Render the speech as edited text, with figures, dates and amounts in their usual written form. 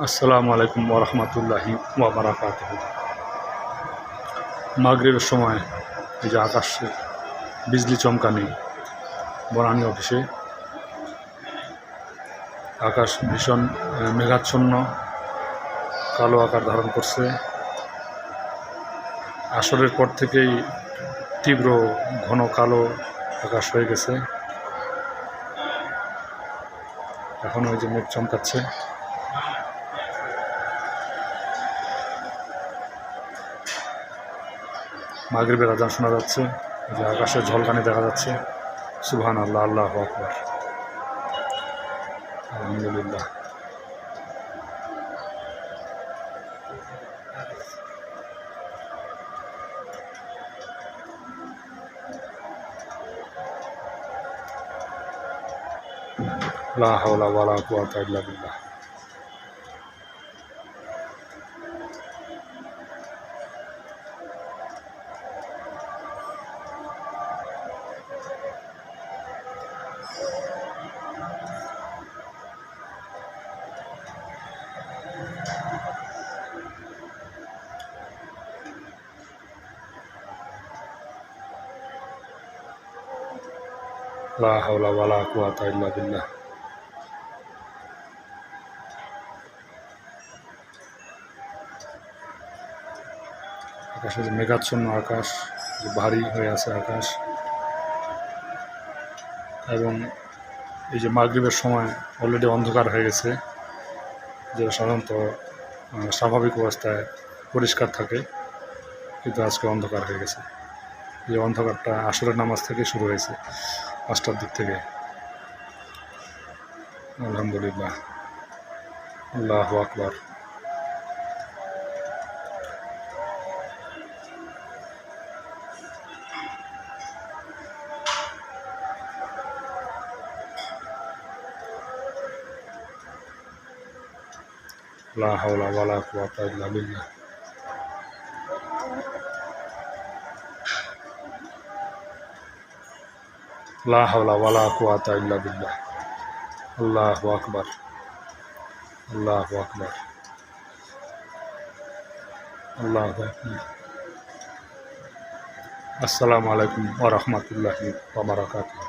আসসালামু আলাইকুম ওয়া রাহমাতুল্লাহি ওয়া বারাকাতুহু। মাগরিবের সময় এই যে আকাশে বিজলি চমকানি বনানী অফিসে আকাশ ভীষণ মেঘাচ্ছন্ন কালো আকার ধারণ করছে। আসরের পর থেকেই তীব্র ঘন কালো আকাশ হয়ে গেছে। এখন ওই যে মেঘ চমকাচ্ছে। মাগরিবের আজান শোনা যাচ্ছে, যে আকাশের ঝলকানি দেখা যাচ্ছে। সুবহানাল্লাহ, আল্লাহু আকবার, আলহামদুলিল্লাহ। লা হাওলা ওয়ালা কুওয়াতা ইল্লা বিল্লাহ। লা হাওলা ওয়ালা কুওয়াতা ইল্লা বিল্লাহ। আকাশে যে মেঘাচ্ছন্ন আকাশ, যে ভারী হয়ে আছে আকাশ, এবং এই যে মাগরিবের সময় অলরেডি অন্ধকার হয়ে গেছে, যেটা সাধারণত স্বাভাবিক অবস্থায় পরিষ্কার থাকে, কিন্তু আজকে অন্ধকার হয়ে গেছে। এই অন্ধকারটা আসরের নামাজ থেকে শুরু হয়েছে, 5টার দিক থেকে। আলহামদুলিল্লাহ, আল্লাহু আকবার। লা হাওলা ওয়ালা কুওয়াতা ইল্লা বিল্লাহ। লা হাওলা ওয়ালা কুওয়াতা ইল্লা বিল্লাহ। আল্লাহু আকবার, আল্লাহু আকবার, আল্লাহু আকবার। আসসালামু আলাইকুম ওয়া রাহমাতুল্লাহি ওয়া বারাকাতুহু।